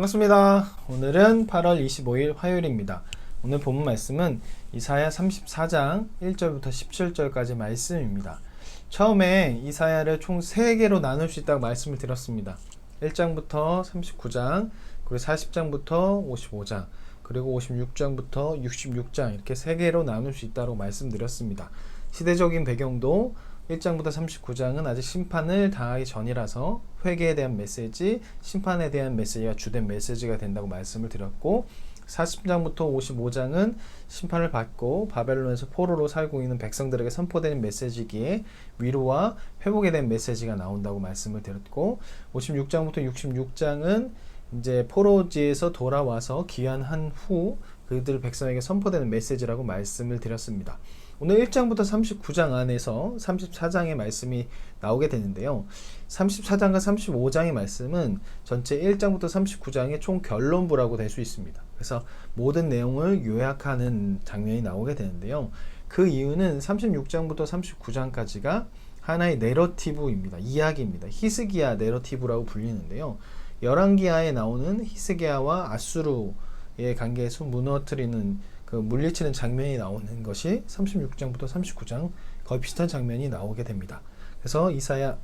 반갑습니다. 오늘은 8월 25일 화요일입니다. 오늘 본문 말씀은 이사야 34장 1절부터 17절까지 말씀입니다. 처음에 이사야를 총 3개로 나눌 수 있다고 말씀을 드렸습니다. 1장부터 39장, 그리고 40장부터 55장, 그리고 56장부터 66장 이렇게 3개로 나눌 수 있다고 말씀드렸습니다. 시대적인 배경도 1장부터 39장은 아직 심판을 당하기 전이라서 회개에 대한 메시지, 심판에 대한 메시지가 주된 메시지가 된다고 말씀을 드렸고, 40장부터 55장은 심판을 받고 바벨론에서 포로로 살고 있는 백성들에게 선포되는 메시지기에 위로와 회복에 대한 메시지가 나온다고 말씀을 드렸고, 56장부터 66장은 이제 포로지에서 돌아와서 귀환한 후 그들 백성에게 선포되는 메시지라고 말씀을 드렸습니다. 오늘 1장부터 39장 안에서 34장의 말씀이 나오게 되는데요. 34장과 35장의 말씀은 전체 1장부터 39장의 총 결론부라고 될 수 있습니다. 그래서 모든 내용을 요약하는 장면이 나오게 되는데요. 그 이유는 36장부터 39장까지가 하나의 내러티브입니다. 이야기입니다. 히스기야 내러티브라고 불리는데요. 열왕기하에 나오는 히스기야와 아수르의 관계에서 무너뜨리는 그 물리치는 장면이 나오는 것이 36장부터 39장 거의 비슷한 장면이 나오게 됩니다. 그래서 이사야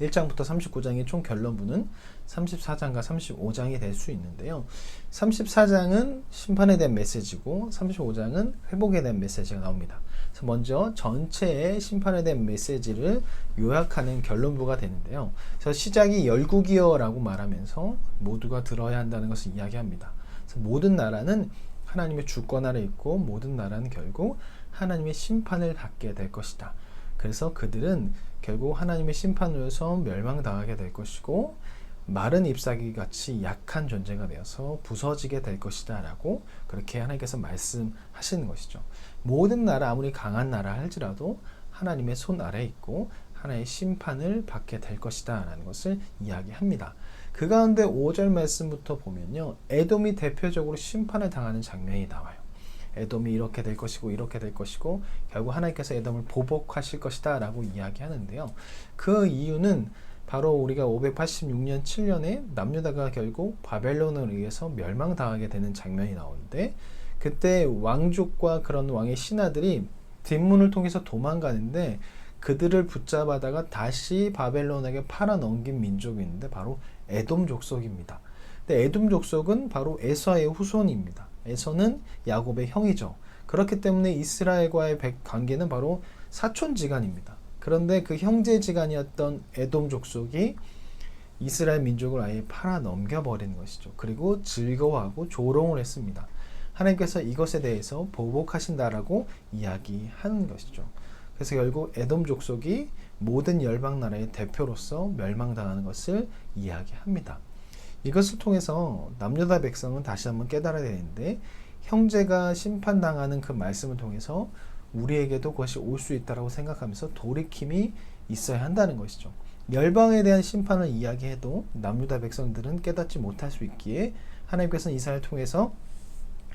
1장부터 39장의 총 결론부는 34장과 35장이 될 수 있는데요. 34장은 심판에 대한 메시지고 35장은 회복에 대한 메시지가 나옵니다. 그래서 먼저 전체의 심판에 대한 메시지를 요약하는 결론부가 되는데요. 그래서 시작이 열국이여라고 말하면서 모두가 들어야 한다는 것을 이야기합니다. 그래서 모든 나라는 하나님의 주권 아래 있고 모든 나라는 결국 하나님의 심판을 받게 될 것이다. 그래서 그들은 결국 하나님의 심판으로서 멸망당하게 될 것이고 마른 잎사귀 같이 약한 존재가 되어서 부서지게 될 것이다 라고 그렇게 하나님께서 말씀하시는 것이죠. 모든 나라, 아무리 강한 나라 할지라도 하나님의 손 아래에 있고 하나의 심판을 받게 될 것이다 라는 것을 이야기합니다. 그 가운데 5절 말씀부터 보면요, 에돔이 대표적으로 심판을 당하는 장면이 나와요. 에돔이 이렇게 될 것이고 이렇게 될 것이고 결국 하나님께서 에돔을 보복하실 것이다 라고 이야기하는데요. 그 이유는 바로 우리가 586년 7년에 남유다가 결국 바벨론에 의해서 멸망당하게 되는 장면이 나오는데, 그때 왕족과 그런 왕의 신하들이 뒷문을 통해서 도망가는데 그들을 붙잡아다가 다시 바벨론에게 팔아넘긴 민족이 있는데 바로 에돔 족속입니다. 근데 에돔 족속은 바로 에서의 후손입니다. 에서는 야곱의 형이죠. 그렇기 때문에 이스라엘과의 관계는 바로 사촌지간입니다. 그런데 그 형제지간이었던 에돔 족속이 이스라엘 민족을 아예 팔아넘겨버리는 것이죠. 그리고 즐거워하고 조롱을 했습니다. 하나님께서 이것에 대해서 보복하신다라고 이야기하는 것이죠. 그래서 결국 에돔 족속이 모든 열방 나라의 대표로서 멸망당하는 것을 이야기합니다. 이것을 통해서 남유다 백성은 다시 한번 깨달아야 되는데, 형제가 심판당하는 그 말씀을 통해서 우리에게도 그것이 올 수 있다고 생각하면서 돌이킴이 있어야 한다는 것이죠. 열방에 대한 심판을 이야기해도 남유다 백성들은 깨닫지 못할 수 있기에 하나님께서는 이사야를 통해서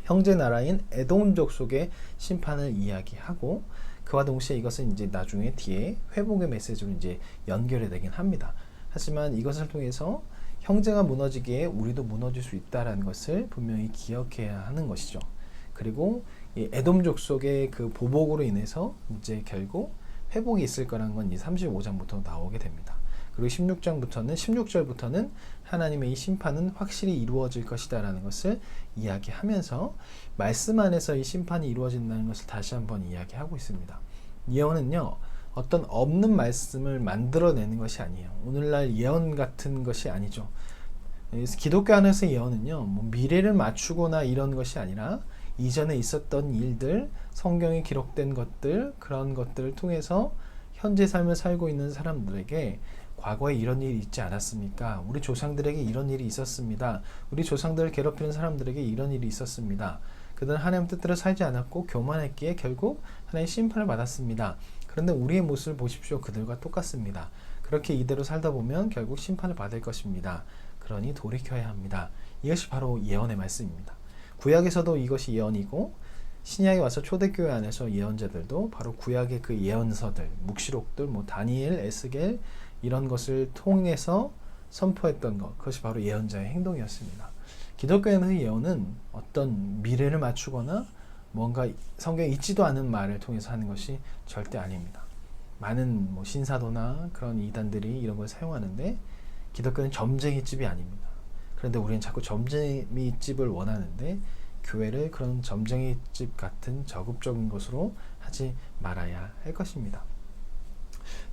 형제 나라인 에돔 족속의 심판을 이야기하고, 그와 동시에 이것은 이제 나중에 뒤에 회복의 메시지로 이제 연결이 되긴 합니다. 하지만 이것을 통해서 형제가 무너지기에 우리도 무너질 수 있다는 것을 분명히 기억해야 하는 것이죠. 그리고 이 에돔 족속의 그 보복으로 인해서 이제 결국 회복이 있을 거라는 건 이 35장부터 나오게 됩니다. 그리고 16절부터는 하나님의 이 심판은 확실히 이루어질 것이다 라는 것을 이야기하면서 말씀 안에서 이 심판이 이루어진다는 것을 다시 한번 이야기하고 있습니다. 예언은요, 어떤 없는 말씀을 만들어내는 것이 아니에요. 오늘날 예언 같은 것이 아니죠. 기독교 안에서 예언은요, 뭐 미래를 맞추거나 이런 것이 아니라 이전에 있었던 일들, 성경에 기록된 것들, 그런 것들을 통해서 현재 삶을 살고 있는 사람들에게 과거에 이런 일이 있지 않았습니까? 우리 조상들에게 이런 일이 있었습니다. 우리 조상들을 괴롭히는 사람들에게 이런 일이 있었습니다. 그들은 하나님 뜻대로 살지 않았고 교만했기에 결국 하나님의 심판을 받았습니다. 그런데 우리의 모습을 보십시오. 그들과 똑같습니다. 그렇게 이대로 살다 보면 결국 심판을 받을 것입니다. 그러니 돌이켜야 합니다. 이것이 바로 예언의 말씀입니다. 구약에서도 이것이 예언이고, 신약에 와서 초대교회 안에서 예언자들도 바로 구약의 그 예언서들, 묵시록들, 뭐 다니엘, 에스겔 이런 것을 통해서 선포했던 것, 그것이 바로 예언자의 행동이었습니다. 기독교에는 예언은 어떤 미래를 맞추거나 뭔가 성경에 있지도 않은 말을 통해서 하는 것이 절대 아닙니다. 많은 신사도나 그런 이단들이 이런 걸 사용하는데 기독교는 점쟁이집이 아닙니다. 그런데 우리는 자꾸 점쟁이집을 원하는데 교회를 그런 점쟁이집 같은 저급적인 것으로 하지 말아야 할 것입니다.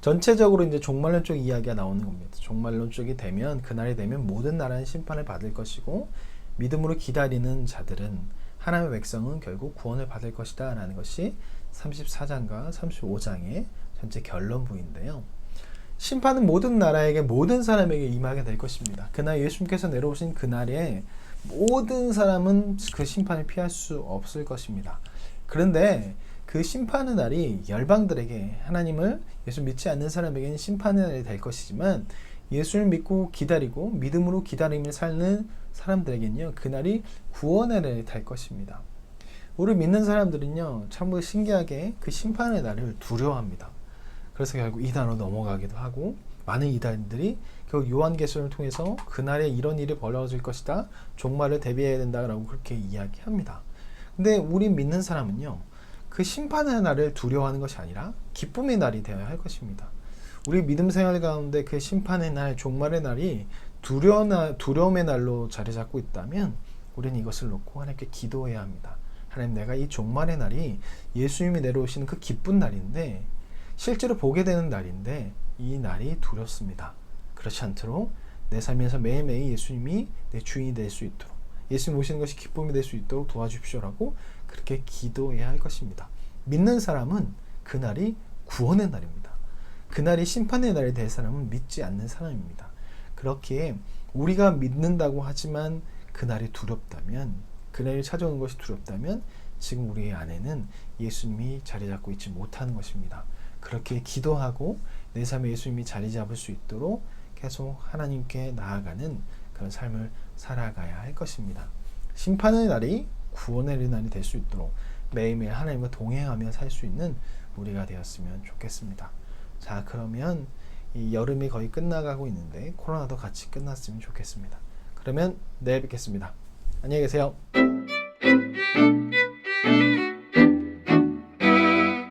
전체적으로 이제 종말론 쪽 이야기가 나오는 겁니다. 종말론 쪽이 되면, 그날이 되면 모든 나라는 심판을 받을 것이고 믿음으로 기다리는 자들은, 하나님의 백성은 결국 구원을 받을 것이다 라는 것이 34장과 35장의 전체 결론부인데요. 심판은 모든 나라에게, 모든 사람에게 임하게 될 것입니다. 그날 예수님께서 내려오신 그날에 모든 사람은 그 심판을 피할 수 없을 것입니다. 그런데 그 심판의 날이 열방들에게, 하나님을 예수 믿지 않는 사람에게는 심판의 날이 될 것이지만 예수를 믿고 기다리고 믿음으로 기다림을 사는 사람들에게는요, 그날이 구원의 날이 될 것입니다. 우리 믿는 사람들은요, 참으로 신기하게 그 심판의 날을 두려워합니다. 그래서 결국 이단으로 넘어가기도 하고, 많은 이단들이 결국 요한계시록을 통해서 그날에 이런 일이 벌어질 것이다, 종말을 대비해야 된다라고 그렇게 이야기합니다. 근데 우리 믿는 사람은요, 그 심판의 날을 두려워하는 것이 아니라 기쁨의 날이 되어야 할 것입니다. 우리 믿음 생활 가운데 그 심판의 날, 종말의 날이 두려움의 날로 자리 잡고 있다면 우리는 이것을 놓고 하나님께 기도해야 합니다. 하나님, 내가 이 종말의 날이 예수님이 내려오시는 그 기쁜 날인데, 실제로 보게 되는 날인데 이 날이 두렵습니다. 그렇지 않도록 내 삶에서 매일매일 예수님이 내 주인이 될 수 있도록, 예수님 오시는 것이 기쁨이 될 수 있도록 도와주십시오라고 그렇게 기도해야 할 것입니다. 믿는 사람은 그날이 구원의 날입니다. 그날이 심판의 날이 될 사람은 믿지 않는 사람입니다. 그렇게 우리가 믿는다고 하지만 그날이 두렵다면, 그날이 찾아오는 것이 두렵다면 지금 우리의 안에는 예수님이 자리 잡고 있지 못하는 것입니다. 그렇게 기도하고 내 삶에 예수님이 자리 잡을 수 있도록 계속 하나님께 나아가는 그런 삶을 살아가야 할 것입니다. 심판의 날이 구원의 날이 될 수 있도록 매일매일 하나님과 동행하며 살 수 있는 우리가 되었으면 좋겠습니다. 자, 그러면 이 여름이 거의 끝나가고 있는데 코로나도 같이 끝났으면 좋겠습니다. 그러면 내일 뵙겠습니다. 안녕히 계세요.